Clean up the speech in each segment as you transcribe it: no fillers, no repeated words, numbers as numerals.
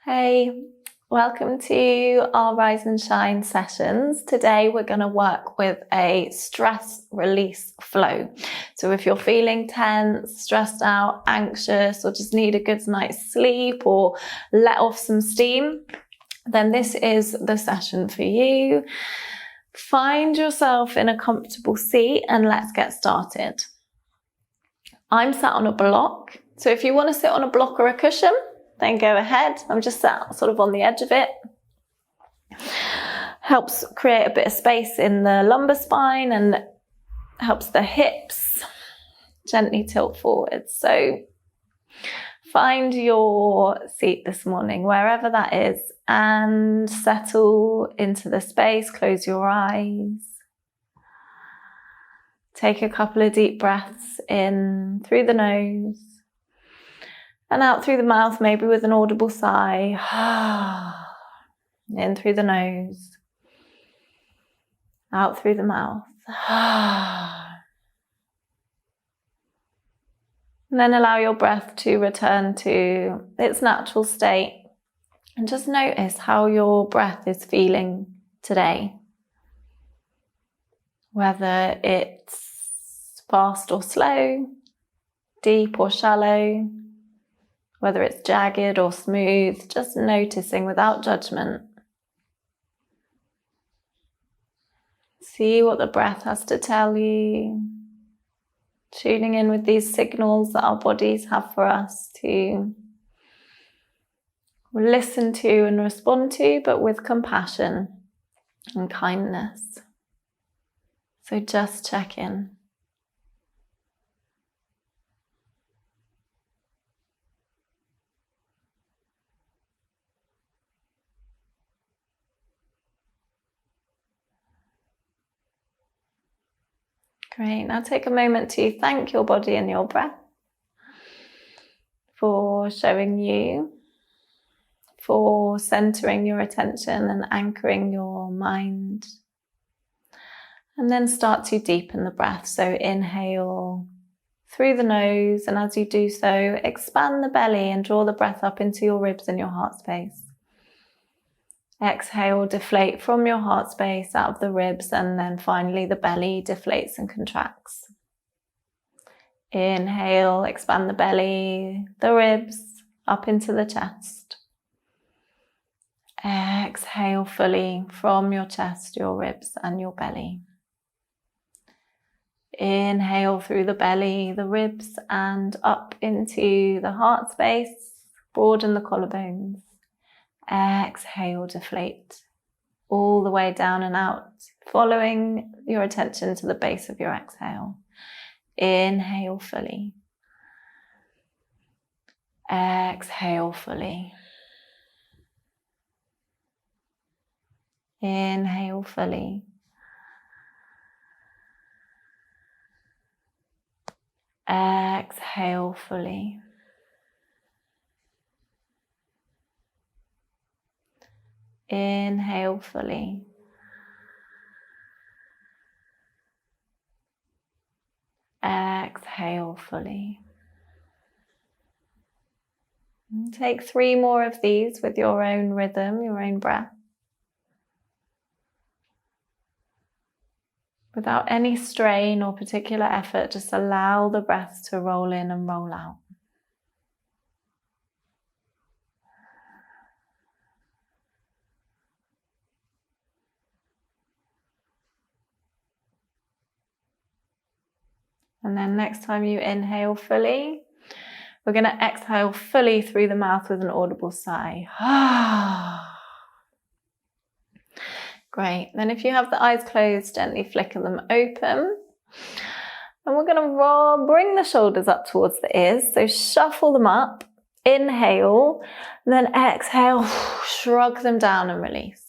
Hey, welcome to our Rise and Shine sessions. Today we're going to work with a stress release flow. So if you're feeling tense, stressed out, anxious, or just need a good night's sleep or let off some steam, then this is the session for you. Find yourself in a comfortable seat and let's get started. I'm sat on a block. So if you want to sit on a block or a cushion, then go ahead. I'm just sat sort of on the edge of it. Helps create a bit of space in the lumbar spine and helps the hips gently tilt forward. So find your seat this morning, wherever that is, and settle into the space. Close your eyes. Take a couple of deep breaths in through the nose. And out through the mouth, maybe with an audible sigh. In through the nose. Out through the mouth. And then allow your breath to return to its natural state. And just notice how your breath is feeling today. Whether it's fast or slow, deep or shallow, whether it's jagged or smooth, just noticing without judgment. See what the breath has to tell you. Tuning in with these signals that our bodies have for us to listen to and respond to, but with compassion and kindness. So just check in. Great. Now take a moment to thank your body and your breath for showing you, for centering your attention and anchoring your mind. And then start to deepen the breath. So inhale through the nose, and as you do so, expand the belly and draw the breath up into your ribs and your heart space. Exhale, deflate from your heart space out of the ribs, and then finally the belly deflates and contracts. Inhale, expand the belly, the ribs, up into the chest. Exhale fully from your chest, your ribs and your belly. Inhale through the belly, the ribs, and up into the heart space. Broaden the collarbones. Exhale, deflate all the way down and out, following your attention to the base of your exhale. Inhale fully. Exhale fully. Inhale fully. Exhale fully. Inhale fully. Exhale fully. And take 3 more of these with your own rhythm, your own breath. Without any strain or particular effort, just allow the breath to roll in and roll out. And then next time you inhale fully, we're going to exhale fully through the mouth with an audible sigh. Great. Then if you have the eyes closed, gently flicker them open. And we're going to bring the shoulders up towards the ears. So shuffle them up, inhale, and then exhale, shrug them down and release.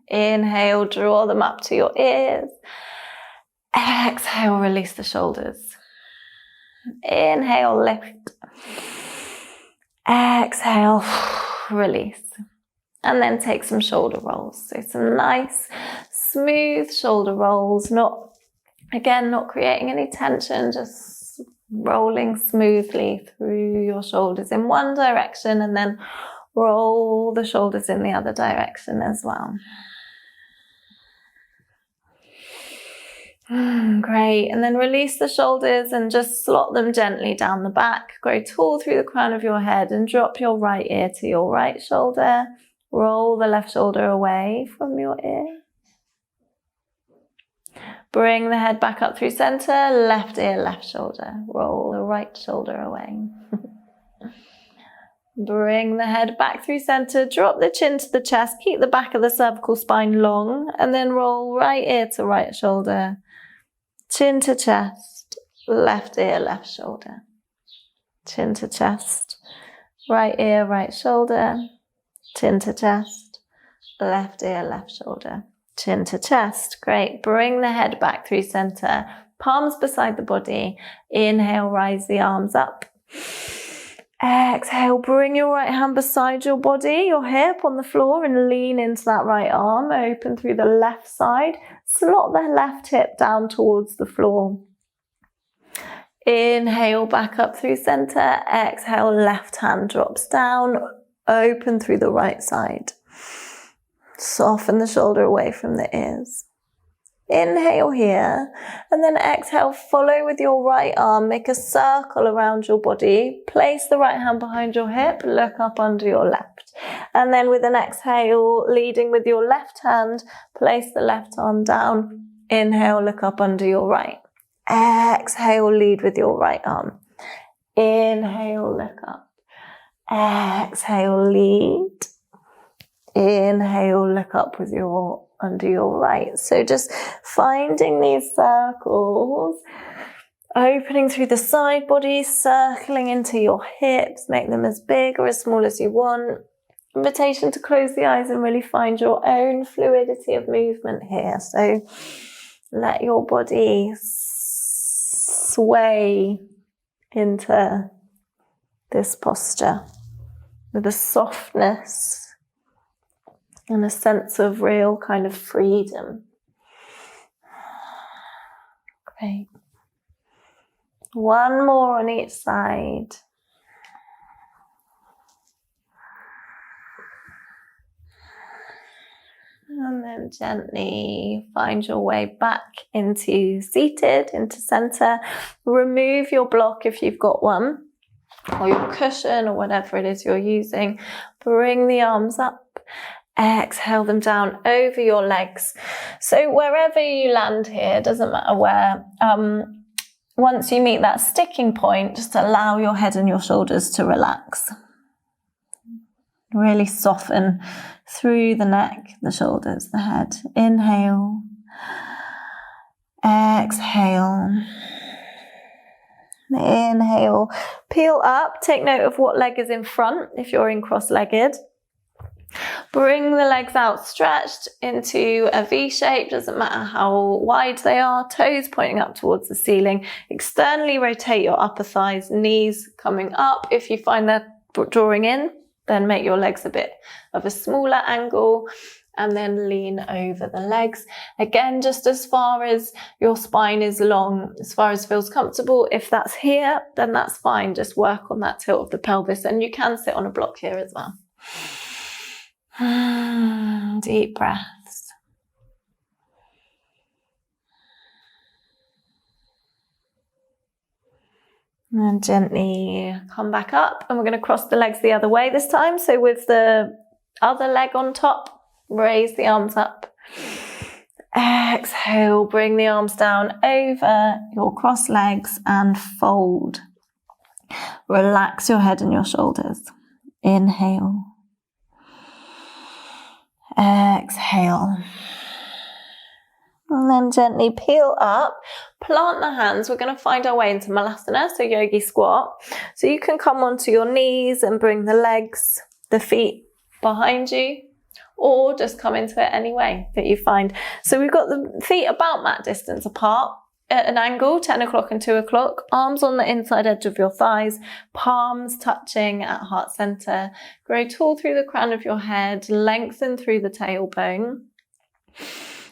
Inhale, draw them up to your ears. Exhale, release the shoulders. Inhale, lift. Exhale, release. And then take some shoulder rolls. So some nice, smooth shoulder rolls. Not creating any tension, just rolling smoothly through your shoulders in one direction and then Roll the shoulders in the other direction as well. Great. And then release the shoulders and just slot them gently down the back. Grow tall through the crown of your head and drop your right ear to your right shoulder. Roll the left shoulder away from your ear. Bring the head back up through center. Left ear, left shoulder. Roll the right shoulder away. Bring the head back through center. Drop the chin to the chest. Keep the back of the cervical spine long. And then roll right ear to right shoulder. Chin to chest, left ear, left shoulder. Chin to chest, right ear, right shoulder. Chin to chest, left ear, left shoulder. Chin to chest. Great. Bring the head back through center. Palms beside the body. Inhale, rise the arms up. Exhale, bring your right hand beside your body, your hip on the floor, and lean into that right arm. Open through the left side. Slot the left hip down towards the floor. Inhale, back up through center. Exhale, left hand drops down. Open through the right side. Soften the shoulder away from the ears. Inhale here, and then exhale, follow with your right arm, make a circle around your body, place the right hand behind your hip, look up under your left. And then with an exhale, leading with your left hand, place the left arm down, inhale, look up under your right. Exhale, lead with your right arm. Inhale, look up. Exhale, lead. Inhale, look up with your under your right. So just finding these circles, opening through the side body, circling into your hips, make them as big or as small as you want. Invitation to close the eyes and really find your own fluidity of movement here. So let your body sway into this posture with a softness and a sense of real kind of freedom. Great. One more on each side. And then gently find your way back into seated, into center. Remove your block if you've got one, or your cushion, or whatever it is you're using. Bring the arms up. Exhale them down over your legs. So wherever you land here, doesn't matter where, once you meet that sticking point, just allow your head and your shoulders to relax. Really soften through the neck, the shoulders, the head. Inhale. Exhale. Inhale. Peel up. Take note of what leg is in front if you're in cross-legged. Bring the legs out stretched into a V shape, doesn't matter how wide they are, toes pointing up towards the ceiling. Externally rotate your upper thighs, knees coming up. If you find they're drawing in, then make your legs a bit of a smaller angle and then lean over the legs. Again, just as far as your spine is long, as far as feels comfortable. If that's here, then that's fine. Just work on that tilt of the pelvis, and you can sit on a block here as well. Deep breaths. And gently come back up, and we're going to cross the legs the other way this time. So with the other leg on top, raise the arms up. Exhale, bring the arms down over your crossed legs and fold. Relax your head and your shoulders. Inhale. Exhale. And then gently peel up, plant the hands. We're going to find our way into Malasana, so yogi squat. So you can come onto your knees and bring the legs, the feet behind you, or just come into it any way that you find. So we've got the feet about mat distance apart at an angle, 10 o'clock and 2 o'clock, arms on the inside edge of your thighs, palms touching at heart center. Grow tall through the crown of your head, lengthen through the tailbone.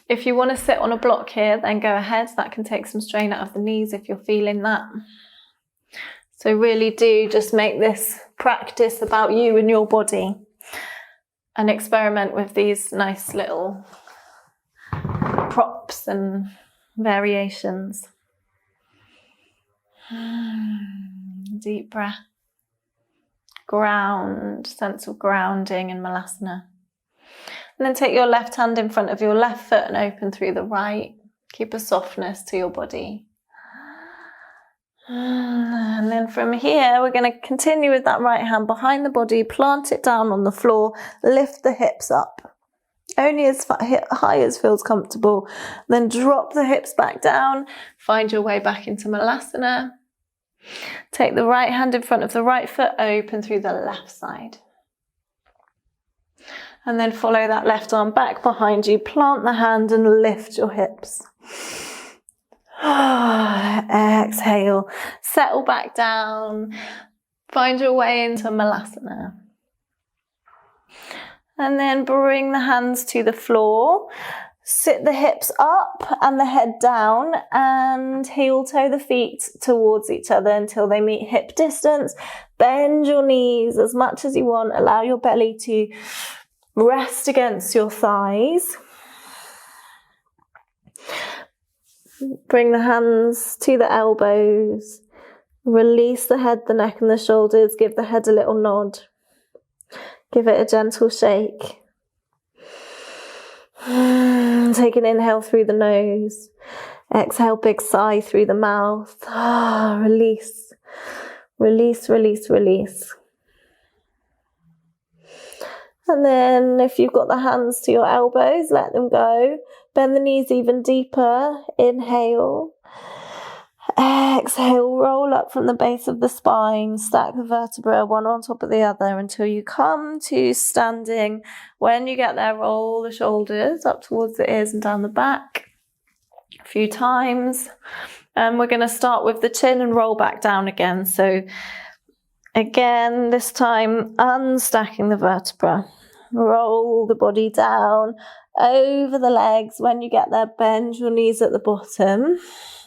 If you want to sit on a block here, then go ahead. That can take some strain out of the knees if you're feeling that. So really do just make this practice about you and your body. and experiment with these nice little props and variations. Deep breath. Ground, sense of grounding in Malasana. And then take your left hand in front of your left foot and open through the right. Keep a softness to your body. And then from here, we're going to continue with that right hand behind the body, plant it down on the floor, lift the hips up. Only as high as feels comfortable. Then drop the hips back down, find your way back into Malasana. Take the right hand in front of the right foot, open through the left side. And then follow that left arm back behind you, plant the hand and lift your hips. Exhale, settle back down, find your way into Malasana. And then bring the hands to the floor, sit the hips up and the head down, and heel toe the feet towards each other until they meet hip distance. Bend your knees as much as you want, allow your belly to rest against your thighs. Bring the hands to the elbows. Release the head, the neck and the shoulders. Give the head a little nod. Give it a gentle shake. Take an inhale through the nose. Exhale, big sigh through the mouth. Release. Release, release, release. And then if you've got the hands to your elbows, let them go. Bend the knees even deeper. Inhale. Exhale, roll up from the base of the spine. Stack the vertebrae one on top of the other until you come to standing. When you get there, roll the shoulders up towards the ears and down the back a few times. And we're going to start with the chin and roll back down again. So again, this time unstacking the vertebra. Roll the body down over the legs. When you get there, bend your knees at the bottom.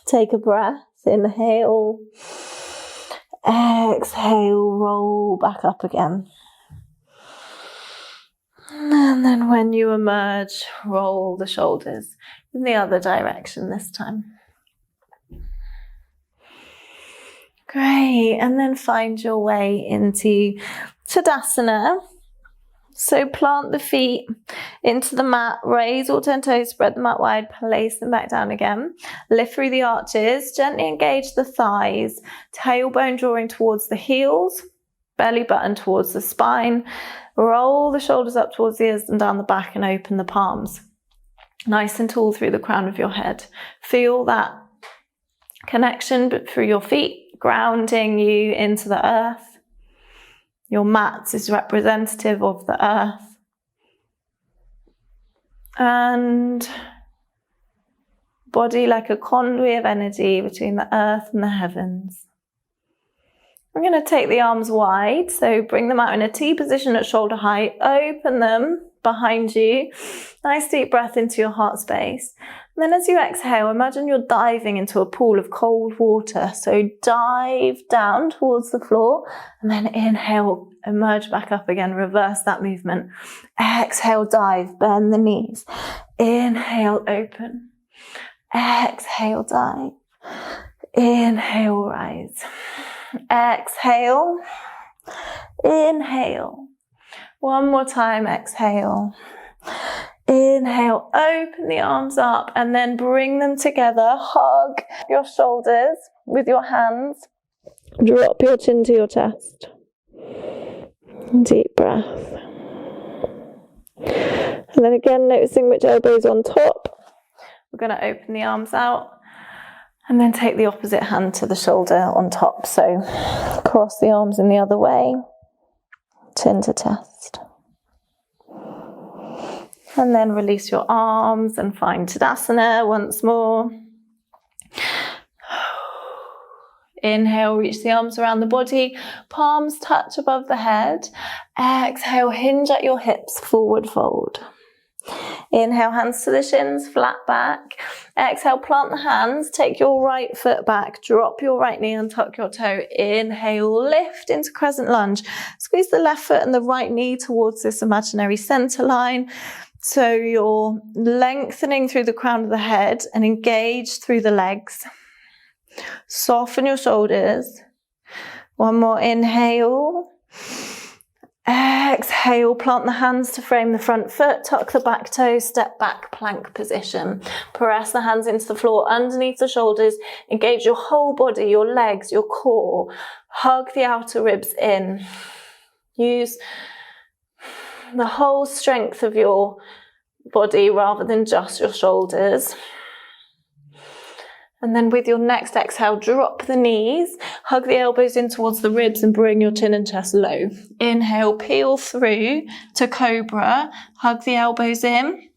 Take a breath. Inhale. Exhale. Roll back up again. And then when you emerge, roll the shoulders in the other direction this time. Great. And then find your way into Tadasana. So plant the feet into the mat, raise all 10 toes, spread the mat wide, place them back down again. Lift through the arches, gently engage the thighs, tailbone drawing towards the heels, belly button towards the spine. Roll the shoulders up towards the ears and down the back and open the palms. Nice and tall through the crown of your head. Feel that connection through your feet, grounding you into the earth. Your mat is representative of the earth. And body like a conduit of energy between the earth and the heavens. We're going to take the arms wide, so bring them out in a T position at shoulder height. Open them behind you. Nice deep breath into your heart space. And then as you exhale, imagine you're diving into a pool of cold water. So dive down towards the floor and then inhale, emerge back up again, reverse that movement. Exhale, dive, bend the knees. Inhale, open. Exhale, dive. Inhale, rise. Exhale. Inhale. One more time, exhale. Inhale, open the arms up and then bring them together. Hug your shoulders with your hands. Drop your chin to your chest. Deep breath. And then again, noticing which elbow is on top. We're going to open the arms out and then take the opposite hand to the shoulder on top. So cross the arms in the other way. Chin to chest. And then release your arms and find Tadasana once more. Inhale, reach the arms around the body. Palms touch above the head. Exhale, hinge at your hips, forward fold. Inhale, hands to the shins, flat back. Exhale, plant the hands, take your right foot back, drop your right knee and tuck your toe. Inhale, lift into crescent lunge. Squeeze the left foot and the right knee towards this imaginary center line. So you're lengthening through the crown of the head and engage through the legs. Soften your shoulders. One more inhale. Exhale, plant the hands to frame the front foot, tuck the back toe, step back, plank position. Press the hands into the floor underneath the shoulders. Engage your whole body, your legs, your core. Hug the outer ribs in. Use the whole strength of your body rather than just your shoulders. And then with your next exhale, drop the knees, hug the elbows in towards the ribs and bring your chin and chest low. Inhale, peel through to cobra, hug the elbows in,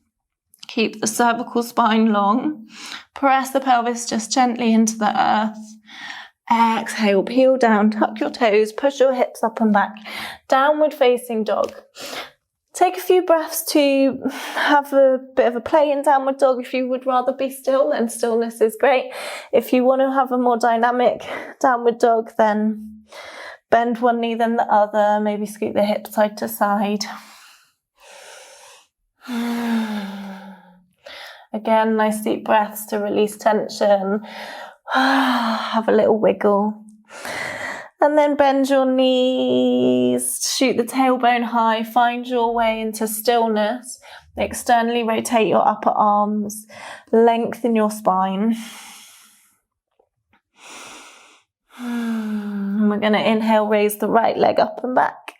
keep the cervical spine long, press the pelvis just gently into the earth. Exhale, peel down, tuck your toes, push your hips up and back, downward facing dog. Take a few breaths to have a bit of a play in downward dog. If you would rather be still, then stillness is great. If you want to have a more dynamic downward dog, then bend one knee then the other, maybe scoot the hips side to side. Again, nice deep breaths to release tension. Have a little wiggle. And then bend your knees, shoot the tailbone high, find your way into stillness. Externally rotate your upper arms, lengthen your spine. And we're going to inhale, raise the right leg up and back.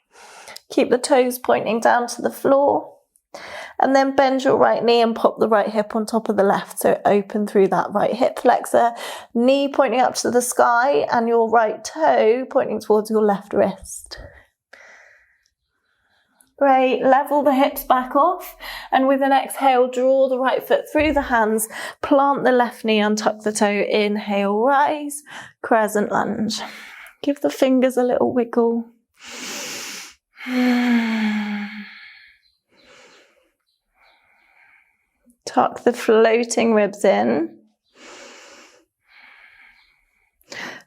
Keep the toes pointing down to the floor. And then bend your right knee and pop the right hip on top of the left. So open through that right hip flexor, knee pointing up to the sky and your right toe pointing towards your left wrist. Great, level the hips back off. And with an exhale, draw the right foot through the hands, plant the left knee, untuck the toe. Inhale, rise, crescent lunge. Give the fingers a little wiggle. Tuck the floating ribs in.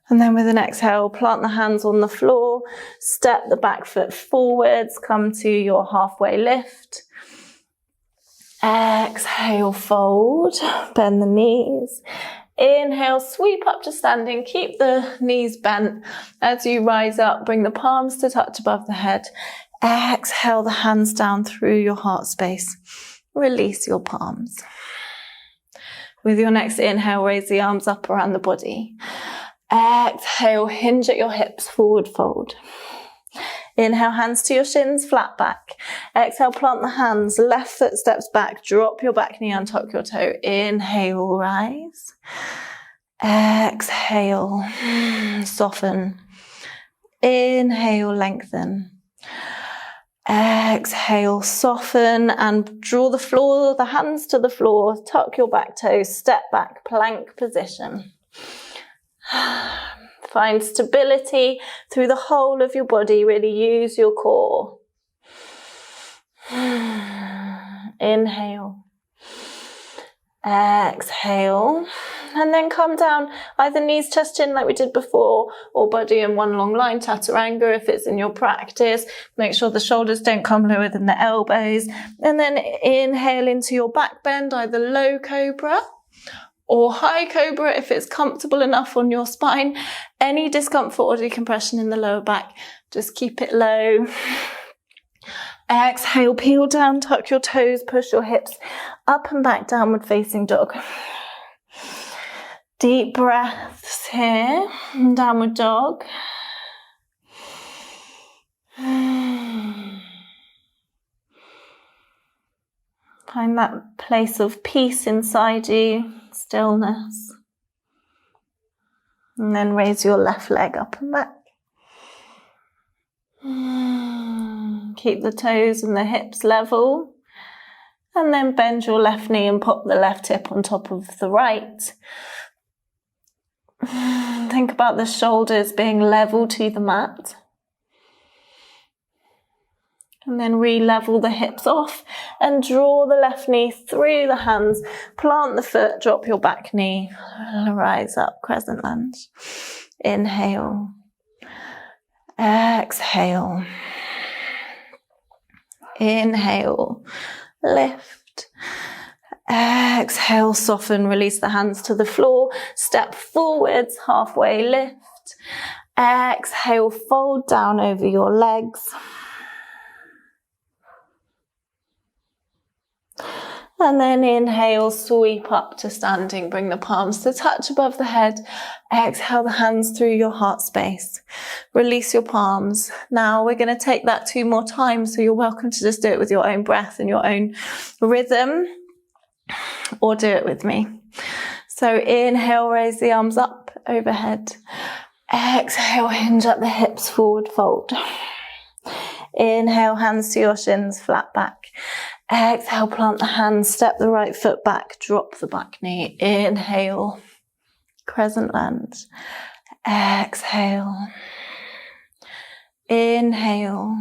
And then with an exhale, plant the hands on the floor, step the back foot forwards, come to your halfway lift. Exhale, fold, bend the knees. Inhale, sweep up to standing, keep the knees bent. As you rise up, bring the palms to touch above the head. Exhale the hands down through your heart space. Release your palms. With your next inhale, raise the arms up around the body. Exhale, hinge at your hips, forward fold. Inhale, hands to your shins, flat back. Exhale, plant the hands, left foot steps back, drop your back knee, untuck your toe. Inhale, rise. Exhale, soften. Inhale, lengthen. Exhale, soften and draw the hands to the floor, tuck your back toes, step back, plank position. Find stability through the whole of your body, really use your core. Inhale. Exhale. And then come down, either knees, chest, chin like we did before, or body in one long line, chaturanga if it's in your practice. Make sure the shoulders don't come lower than the elbows. And then inhale into your back bend, either low cobra or high cobra if it's comfortable enough on your spine. Any discomfort or decompression in the lower back, just keep it low. Exhale, peel down, tuck your toes, push your hips up and back, downward facing dog. Deep breaths here, downward dog. Find that place of peace inside you, stillness. And then raise your left leg up and back. Keep the toes and the hips level. And then bend your left knee and pop the left hip on top of the right. Think about the shoulders being level to the mat. And then re-level the hips off and draw the left knee through the hands. Plant the foot, drop your back knee, rise up, crescent lunge. Inhale. Exhale. Inhale. Lift. Exhale, soften, release the hands to the floor. Step forwards, halfway lift. Exhale, fold down over your legs. And then inhale, sweep up to standing. Bring the palms to touch above the head. Exhale the hands through your heart space. Release your palms. Now we're going to take that 2 more times, so you're welcome to just do it with your own breath and your own rhythm, or do it with me. So inhale, raise the arms up overhead. Exhale, hinge up the hips, forward fold. Inhale, hands to your shins, flat back. Exhale, plant the hands, step the right foot back, drop the back knee. Inhale, crescent lunge. Exhale. Inhale.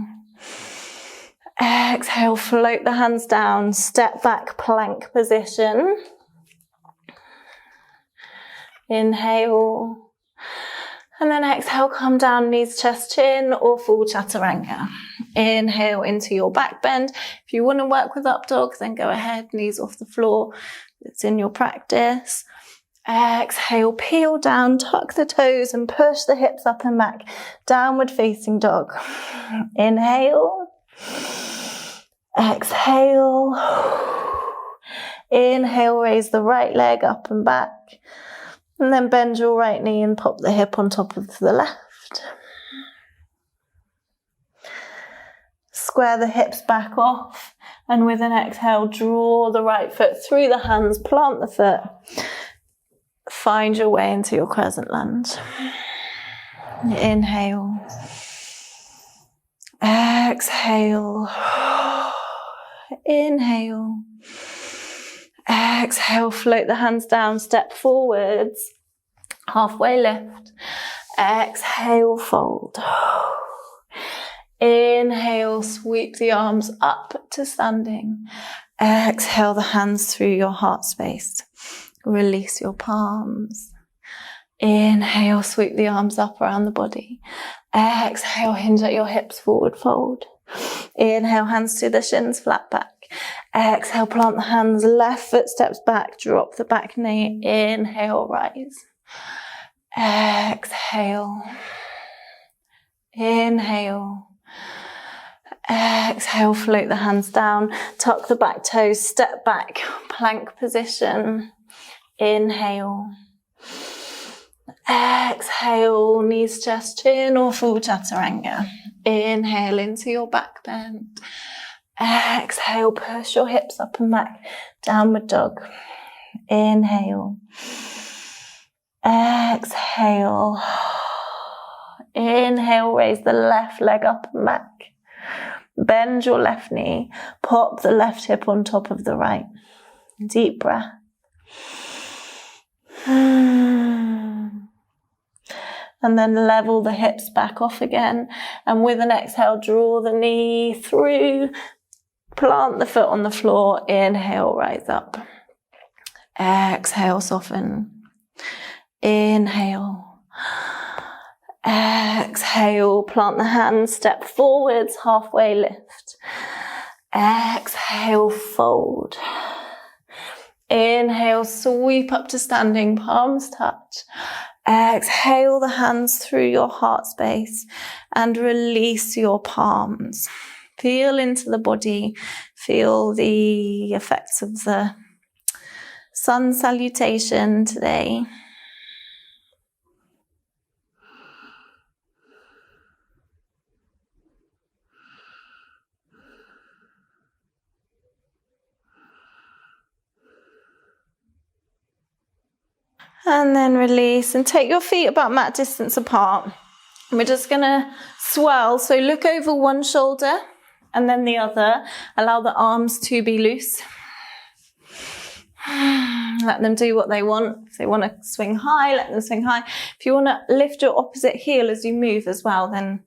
Exhale, float the hands down, step back, plank position. Inhale. And then exhale, come down, knees, chest, chin, or full chaturanga. Inhale into your back bend. If you want to work with up dog, then go ahead, knees off the floor. It's in your practice. Exhale, peel down, tuck the toes and push the hips up and back. Downward facing dog. Inhale. Exhale. Inhale, raise the right leg up and back. And then bend your right knee and pop the hip on top of the left. Square the hips back off. And with an exhale, draw the right foot through the hands, plant the foot. Find your way into your crescent lunge. Inhale. Exhale. Inhale. Exhale, float the hands down, step forwards, halfway lift. Exhale, fold. Inhale, sweep the arms up to standing. Exhale the hands through your heart space. Release your palms. Inhale, sweep the arms up around the body. Exhale, hinge at your hips, forward fold. Inhale, hands to the shins, flat back. Exhale, plant the hands, left foot steps back, drop the back knee. Inhale, rise. Exhale. Inhale. Exhale, float the hands down, tuck the back toes, step back, plank position. Inhale. Exhale, knees, chest, chin, or full chaturanga. Inhale into your back bend. Exhale, push your hips up and back, downward dog. Inhale. Exhale. Inhale, raise the left leg up and back. Bend your left knee, pop the left hip on top of the right. Deep breath. And then level the hips back off again. And with an exhale, draw the knee through. Plant the foot on the floor. Inhale, rise up. Exhale, soften. Inhale. Exhale, plant the hands, step forwards, halfway lift. Exhale, fold. Inhale, sweep up to standing, palms touch. Exhale the hands through your heart space and release your palms. Feel into the body, feel the effects of the sun salutation today. And then release and take your feet about mat distance apart. And we're just going to swirl. So look over one shoulder and then the other. Allow the arms to be loose. Let them do what they want. If they want to swing high, let them swing high. If you want to lift your opposite heel as you move as well, then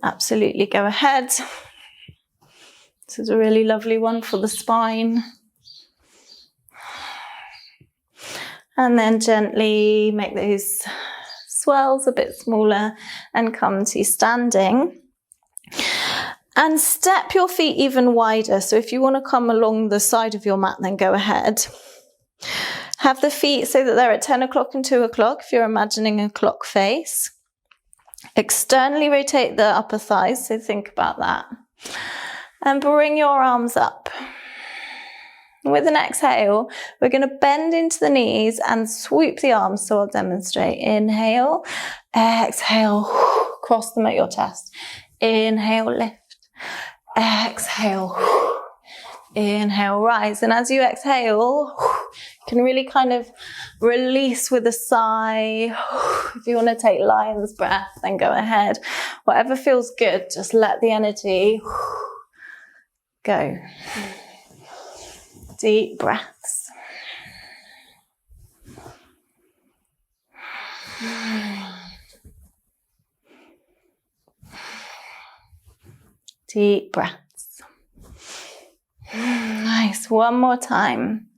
absolutely go ahead. This is a really lovely one for the spine. And then gently make those swells a bit smaller and come to standing. And step your feet even wider. So if you want to come along the side of your mat, then go ahead. Have the feet so that they're at 10 o'clock and 2 o'clock if you're imagining a clock face. Externally rotate the upper thighs, so think about that. And bring your arms up. With an exhale, we're going to bend into the knees and swoop the arms, so I'll demonstrate. Inhale, exhale, cross them at your chest. Inhale, lift, exhale, inhale, rise. And as you exhale, you can really kind of release with a sigh. If you want to take lion's breath, then go ahead. Whatever feels good, just let the energy go. Deep breaths. Deep breaths. Nice. One more time.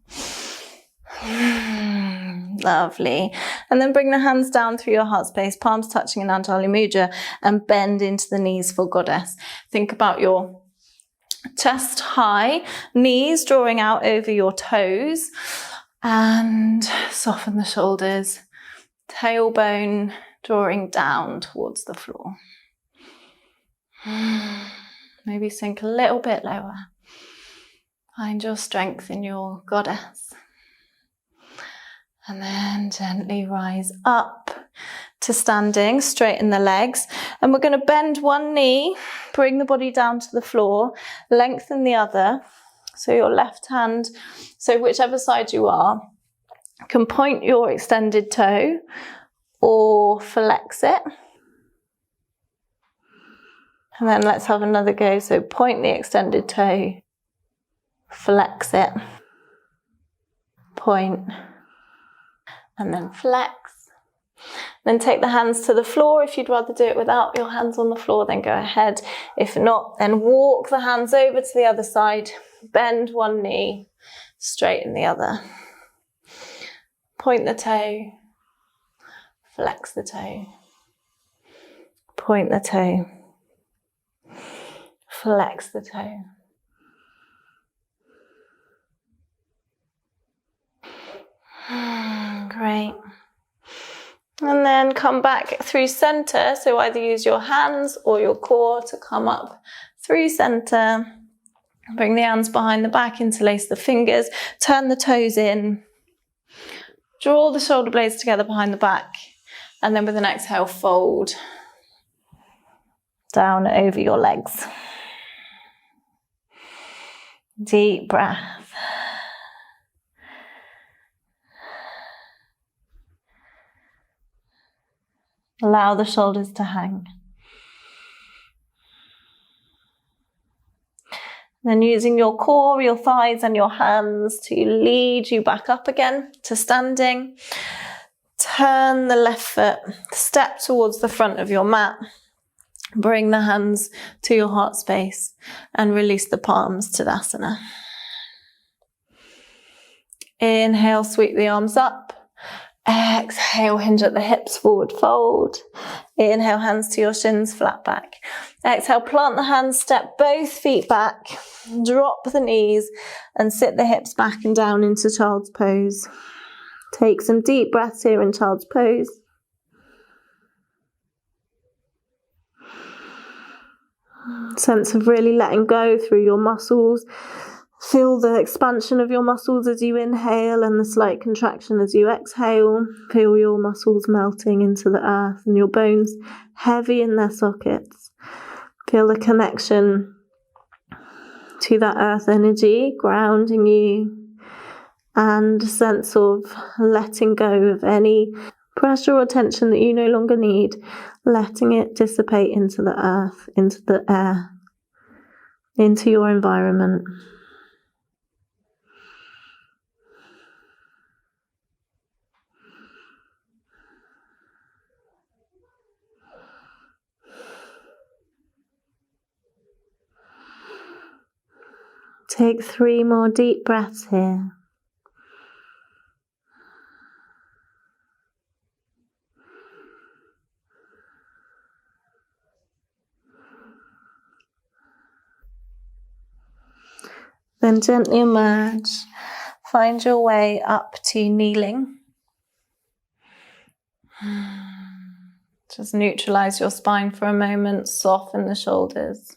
Lovely. And then bring the hands down through your heart space, palms touching in Anjali Mudra, and bend into the knees for goddess. Think about your chest high, knees drawing out over your toes, and soften the shoulders, tailbone drawing down towards the floor. Maybe sink a little bit lower. Find your strength in your goddess. And then gently rise up to standing, straighten the legs. And we're going to bend one knee, bring the body down to the floor, lengthen the other. So your left hand, so whichever side you are, can point your extended toe or flex it. And then let's have another go. So point the extended toe, flex it, point, and then flex. Then take the hands to the floor. If you'd rather do it without your hands on the floor, then go ahead. If not, then walk the hands over to the other side. Bend one knee, straighten the other. Point the toe, flex the toe. Point the toe, flex the toe. Great. And then come back through center. So either use your hands or your core to come up through center. Bring the hands behind the back, interlace the fingers, turn the toes in. Draw the shoulder blades together behind the back. And then with an exhale, fold down over your legs. Deep breath. Allow the shoulders to hang. Then using your core, your thighs and your hands to lead you back up again to standing. Turn the left foot, step towards the front of your mat. Bring the hands to your heart space and release the palms to Tadasana. Inhale, sweep the arms up. Exhale, hinge at the hips, forward fold. Inhale, hands to your shins, flat back. Exhale, plant the hands, step both feet back. Drop the knees and sit the hips back and down into child's pose. Take some deep breaths here in child's pose. Sense of really letting go through your muscles. Feel the expansion of your muscles as you inhale and the slight contraction as you exhale. Feel your muscles melting into the earth and your bones heavy in their sockets. Feel the connection to that earth energy grounding you, and a sense of letting go of any pressure or tension that you no longer need, letting it dissipate into the earth, into the air, into your environment. Take 3 more deep breaths here. Then gently emerge. Find your way up to kneeling. Just neutralize your spine for a moment, soften the shoulders.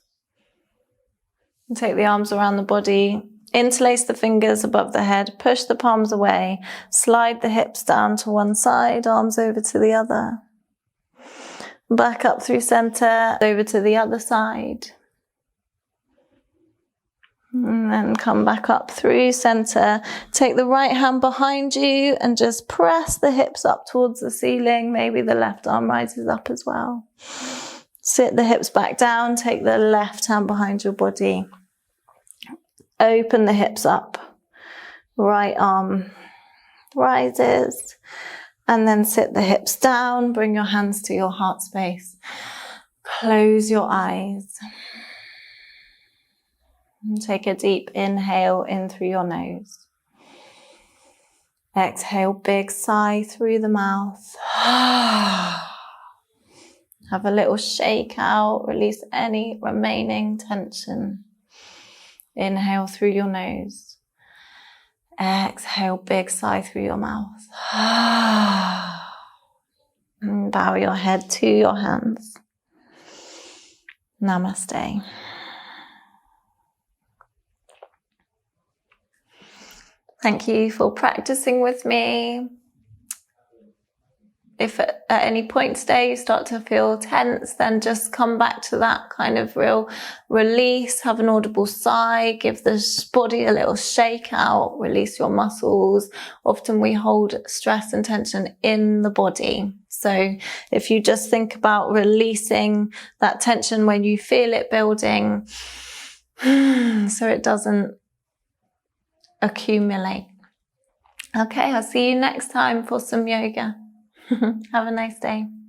And take the arms around the body, interlace the fingers above the head, push the palms away, slide the hips down to one side, arms over to the other. Back up through center, over to the other side. And then come back up through center. Take the right hand behind you and just press the hips up towards the ceiling. Maybe the left arm rises up as well. Sit the hips back down. Take the left hand behind your body. Open the hips up. Right arm rises. And then sit the hips down. Bring your hands to your heart space. Close your eyes. And take a deep inhale in through your nose. Exhale, big sigh through the mouth. Have a little shake out, release any remaining tension. Inhale through your nose. Exhale, big sigh through your mouth. And bow your head to your hands. Namaste. Thank you for practicing with me. If at any point today you start to feel tense, then just come back to that kind of real release, have an audible sigh, give the body a little shake out, release your muscles. Often we hold stress and tension in the body. So if you just think about releasing that tension when you feel it building, so it doesn't accumulate. Okay, I'll see you next time for some yoga. Have a nice day.